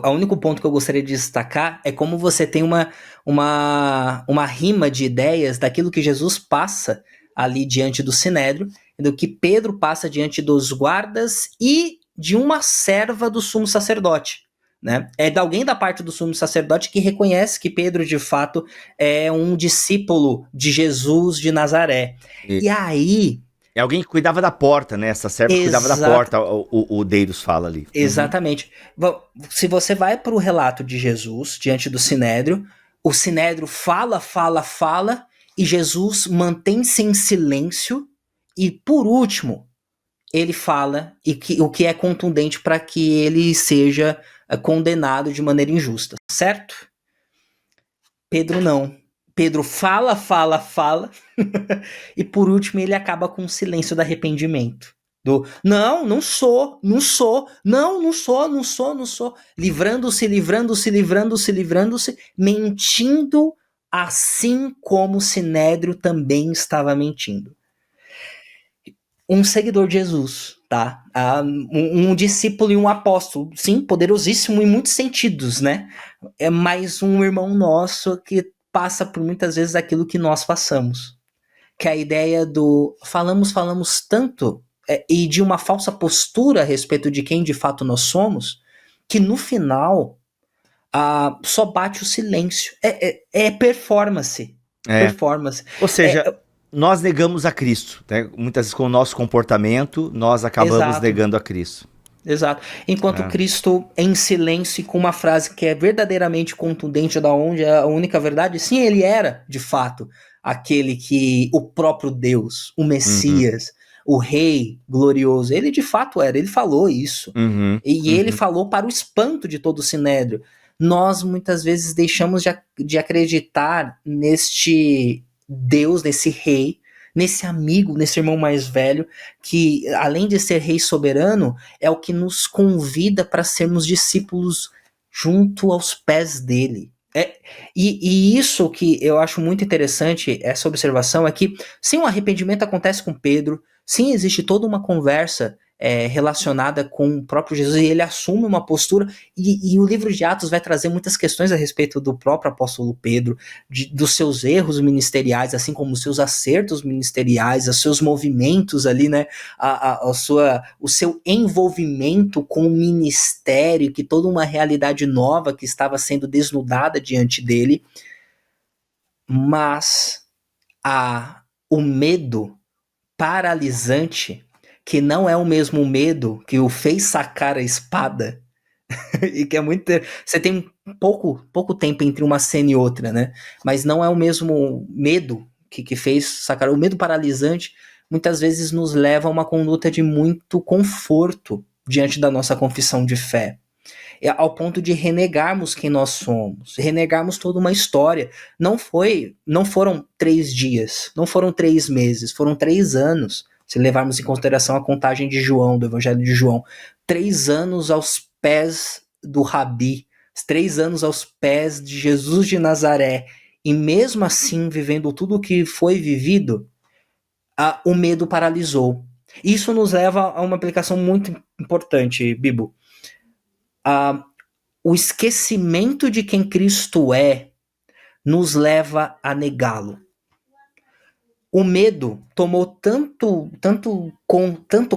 o único ponto que eu gostaria de destacar é como você tem uma rima de ideias daquilo que Jesus passa ali diante do Sinédrio, do que Pedro passa diante dos guardas e de uma serva do sumo sacerdote. Né? É de alguém da parte do sumo sacerdote que reconhece que Pedro, de fato, é um discípulo de Jesus de Nazaré. E aí... É alguém que cuidava da porta, né? Essa serva cuidava da porta, o Deiros fala ali. Exatamente. Se você vai para o relato de Jesus diante do Sinédrio, o Sinédrio fala, e Jesus mantém-se em silêncio, e por último, ele fala, o que é contundente para que ele seja condenado de maneira injusta, certo? Pedro não. Pedro fala, e por último ele acaba com o silêncio do arrependimento. Não sou, livrando-se, mentindo, assim como o Sinédrio também estava mentindo. Um seguidor de Jesus, tá? Um discípulo e um apóstolo, sim, poderosíssimo em muitos sentidos, né? É mais um irmão nosso que passa por muitas vezes aquilo que nós passamos. que é a ideia do falamos tanto e de uma falsa postura a respeito de quem de fato nós somos, que no final só bate o silêncio. É performance. Performance. Ou seja, nós negamos a Cristo, né? Muitas vezes com o nosso comportamento, nós acabamos negando a Cristo. Exato. Enquanto Cristo, em silêncio, com uma frase que é verdadeiramente contundente, da onde é a única verdade, sim, ele era, de fato, aquele que, o próprio Deus, o Messias, o Rei glorioso, ele de fato era, ele falou isso. E ele falou para o espanto de todo o Sinédrio. Nós, muitas vezes, deixamos de acreditar neste Deus, nesse Rei, nesse amigo, nesse irmão mais velho, que além de ser rei soberano, é o que nos convida para sermos discípulos junto aos pés dele. E isso que eu acho muito interessante, essa observação, é que sim, o arrependimento acontece com Pedro, sim, existe toda uma conversa relacionada com o próprio Jesus, e ele assume uma postura, e o livro de Atos vai trazer muitas questões a respeito do próprio apóstolo Pedro, dos seus erros ministeriais, assim como os seus acertos ministeriais, os seus movimentos ali, né, o seu envolvimento com o ministério, que toda uma realidade nova que estava sendo desnudada diante dele, mas o medo paralisante, que não é o mesmo medo que o fez sacar a espada, e que é muito... Você tem pouco tempo entre uma cena e outra, né? Mas não é o mesmo medo que fez sacar... O medo paralisante, muitas vezes, nos leva a uma conduta de muito conforto diante da nossa confissão de fé. Ao ponto de renegarmos quem nós somos, renegarmos toda uma história. Não foram 3 dias, não foram 3 meses, foram 3 anos, se levarmos em consideração a contagem de João, do Evangelho de João. 3 anos aos pés do Rabi, 3 anos aos pés de Jesus de Nazaré, e mesmo assim, vivendo tudo o que foi vivido, o medo paralisou. Isso nos leva a uma aplicação muito importante, Bibo. O esquecimento de quem Cristo nos leva a negá-lo. O medo tomou tanto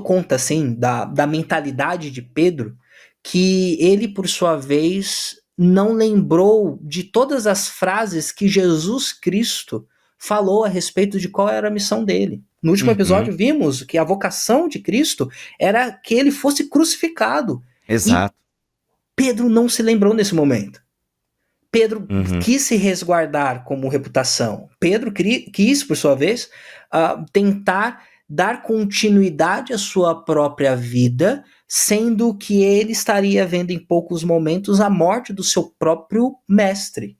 conta assim da mentalidade de Pedro, que ele, por sua vez, não lembrou de todas as frases que Jesus Cristo falou a respeito de qual era a missão dele. No último episódio vimos que a vocação de Cristo era que ele fosse crucificado. Exato. E Pedro não se lembrou nesse momento. Pedro quis se resguardar como reputação. Pedro quis, por sua vez, tentar dar continuidade à sua própria vida, sendo que ele estaria vendo em poucos momentos a morte do seu próprio mestre.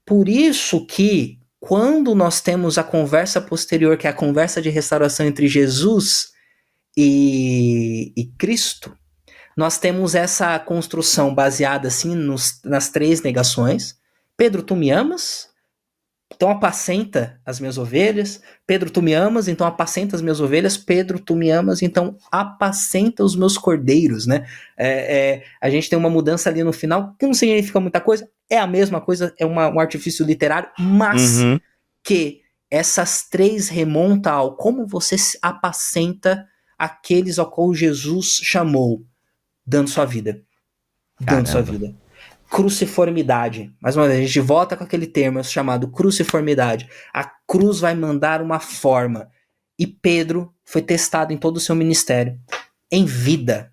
Por isso que, quando nós temos a conversa posterior, que é a conversa de restauração entre Jesus e Cristo, nós temos essa construção baseada assim nas 3 negações. Pedro, tu me amas? Então apacenta as minhas ovelhas. Pedro, tu me amas? Então apacenta as minhas ovelhas. Pedro, tu me amas? Então apacenta os meus cordeiros, né? A gente tem uma mudança ali no final, que não significa muita coisa. É a mesma coisa, é um artifício literário, mas que essas 3 remontam ao como você apacenta aqueles ao qual Jesus chamou. Dando sua vida. Dando sua vida. Cruciformidade. Mais uma vez, a gente volta com aquele termo chamado cruciformidade. A cruz vai mandar uma forma. E Pedro foi testado em todo o seu ministério. Em vida.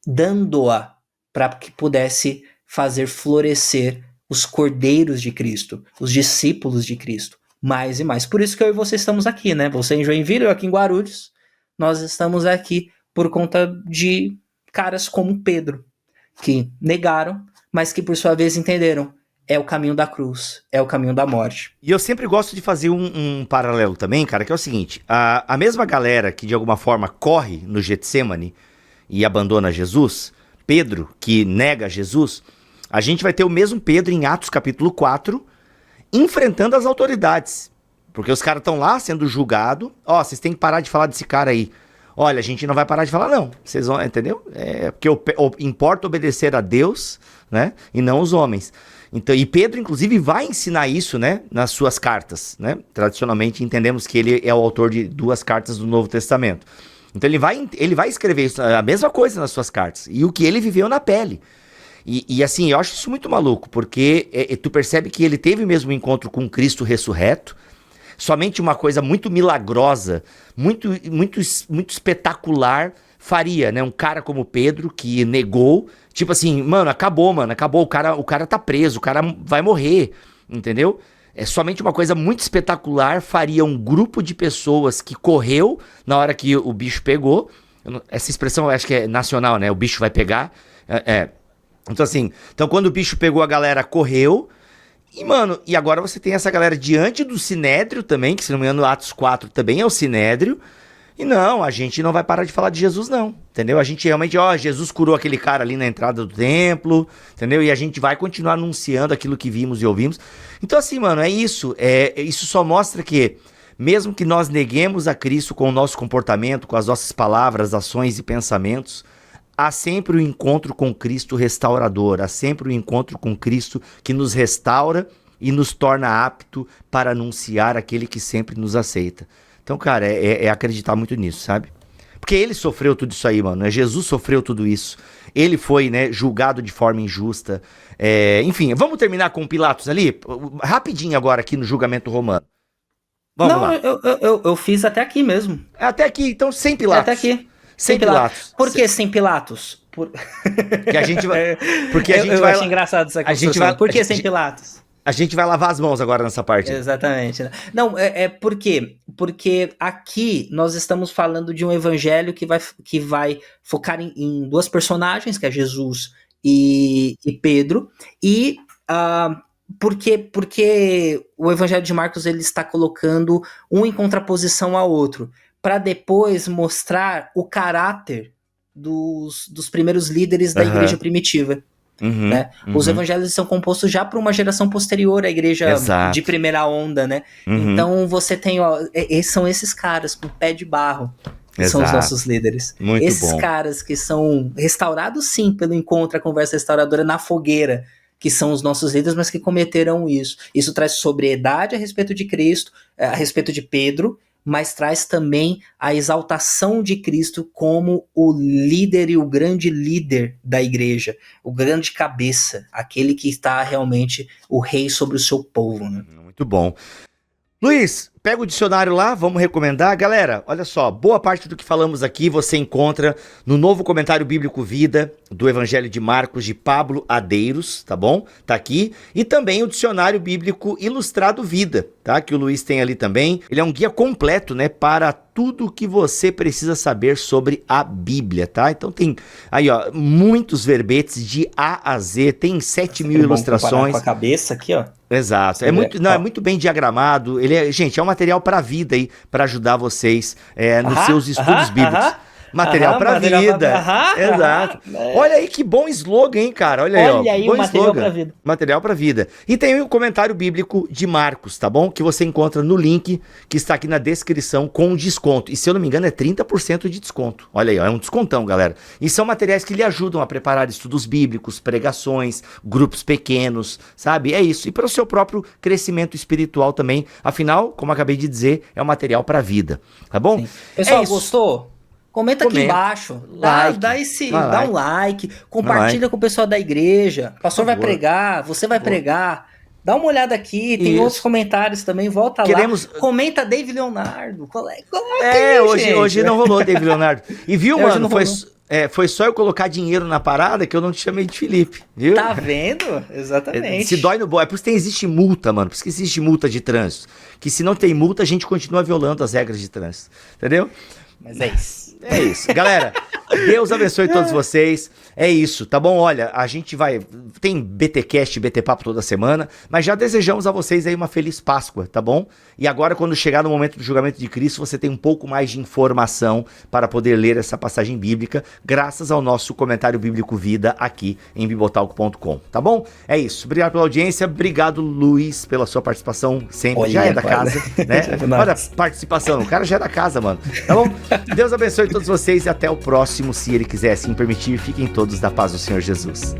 Dando-a para que pudesse fazer florescer os cordeiros de Cristo. Os discípulos de Cristo. Mais e mais. Por isso que eu e você estamos aqui, né? Você em Joinville, eu aqui em Guarulhos. Nós estamos aqui por conta de caras como Pedro, que negaram, mas que por sua vez entenderam, é o caminho da cruz, é o caminho da morte. E eu sempre gosto de fazer um paralelo também, cara, que é o seguinte, a mesma galera que de alguma forma corre no Getsemane e abandona Jesus, Pedro, que nega Jesus, a gente vai ter o mesmo Pedro em Atos capítulo 4, enfrentando as autoridades, porque os caras estão lá sendo julgados, vocês têm que parar de falar desse cara aí. Olha, a gente não vai parar de falar, não. Vocês vão, entendeu? Porque importa obedecer a Deus, né? E não os homens. Então, e Pedro, inclusive, vai ensinar isso, né, nas suas cartas, né? Tradicionalmente, entendemos que ele é o autor de 2 cartas do Novo Testamento. Então, ele vai escrever isso, a mesma coisa nas suas cartas, e o que ele viveu na pele. E assim, eu acho isso muito maluco, porque tu percebe que ele teve mesmo um encontro com Cristo ressurreto, somente uma coisa muito milagrosa, muito espetacular faria, né? Um cara como Pedro, que negou, tipo assim, acabou, o cara tá preso, o cara vai morrer, entendeu? Somente uma coisa muito espetacular faria um grupo de pessoas que correu na hora que o bicho pegou. Essa expressão eu acho que é nacional, né? O bicho vai pegar. Então assim, quando o bicho pegou, a galera correu. E agora você tem essa galera diante do Sinédrio também, que se não me engano, Atos 4 também é o Sinédrio. E não, a gente não vai parar de falar de Jesus não, entendeu? A gente realmente, Jesus curou aquele cara ali na entrada do templo, entendeu? E a gente vai continuar anunciando aquilo que vimos e ouvimos. Então assim, mano, é isso. Isso só mostra que, mesmo que nós neguemos a Cristo com o nosso comportamento, com as nossas palavras, ações e pensamentos, há sempre o encontro com Cristo restaurador, há sempre o encontro com Cristo que nos restaura e nos torna apto para anunciar aquele que sempre nos aceita. Então, cara, é acreditar muito nisso, sabe? Porque ele sofreu tudo isso aí, mano, né? Jesus sofreu tudo isso. Ele foi, né, julgado de forma injusta. Enfim, vamos terminar com Pilatos ali? Rapidinho agora aqui no julgamento romano. Vamos lá. Eu fiz até aqui mesmo. Até aqui, então sem Pilatos. Até aqui. Sem Pilatos. Por que sem Pilatos? Porque a gente vai... Eu acho engraçado essa construção. Por que sem Pilatos? A gente vai lavar as mãos agora nessa parte. Exatamente. Não, por quê? Porque aqui nós estamos falando de um evangelho que vai focar em 2 personagens, que é Jesus e Pedro. E porque o evangelho de Marcos ele está colocando um em contraposição ao outro, para depois mostrar o caráter dos primeiros líderes da igreja primitiva. Né? Os evangelhos são compostos já por uma geração posterior à igreja de primeira onda, né? Então você tem, são esses caras com pé de barro, que são os nossos líderes. Muito esses bom. Caras que são restaurados sim pelo encontro, a conversa restauradora na fogueira, que são os nossos líderes, mas que cometeram isso. Isso traz sobriedade a respeito de Cristo, a respeito de Pedro, mas traz também a exaltação de Cristo como o líder e o grande líder da igreja, o grande cabeça, aquele que está realmente o rei sobre o seu povo. Né? Muito bom. Luiz, pega o dicionário lá, vamos recomendar. Galera, olha só, boa parte do que falamos aqui você encontra no novo comentário bíblico Vida do Evangelho de Marcos, de Pablo Adeiros, tá bom? Tá aqui. E também o dicionário bíblico Ilustrado Vida, tá? Que o Luiz tem ali também. Ele é um guia completo, né, para tudo o que você precisa saber sobre a Bíblia, tá? Então tem aí, ó, muitos verbetes de A a Z, tem 7.000 ilustrações. Com a cabeça aqui, ó. Exato, é muito bem diagramado. Gente, é um material para a vida aí, para ajudar vocês nos seus estudos bíblicos. Material para vida. Exato. Olha aí que bom slogan, hein, cara? Olha aí, o material para vida. Material para vida. E tem o comentário bíblico de Marcos, tá bom? Que você encontra no link que está aqui na descrição com desconto. E se eu não me engano é 30% de desconto. Olha aí, ó, é um descontão, galera. E são materiais que lhe ajudam a preparar estudos bíblicos, pregações, grupos pequenos, sabe? É isso. E para o seu próprio crescimento espiritual também. Afinal, como eu acabei de dizer, é um material para vida, tá bom? Sim. Pessoal, gostou? Comenta aqui embaixo, dá um like, compartilha com o pessoal da igreja. O pastor vai pregar, você vai pregar. Dá uma olhada aqui, tem outros comentários também, volta lá. Comenta David Leonardo. Hoje não rolou David Leonardo. E viu, mano, foi só eu colocar dinheiro na parada que eu não te chamei de Felipe, viu? Tá vendo? Exatamente. Se dói no bolso. É por isso que existe multa, mano. Por isso que existe multa de trânsito. Que se não tem multa, a gente continua violando as regras de trânsito. Entendeu? Mas é isso. É isso. Galera, Deus abençoe todos vocês. É isso, tá bom? Olha, a gente tem BTcast, BT Papo toda semana, mas já desejamos a vocês aí uma feliz Páscoa, tá bom? E agora, quando chegar no momento do julgamento de Cristo, você tem um pouco mais de informação para poder ler essa passagem bíblica, graças ao nosso comentário bíblico Vida aqui em bibotalk.com, tá bom? É isso. Obrigado pela audiência, obrigado, Luiz, pela sua participação sempre. Olha, já é da casa, né? Olha a participação, o cara já é da casa, mano. Tá bom? Deus abençoe todos vocês e até o próximo, se ele quiser assim permitir. Fiquem todos da paz do Senhor Jesus.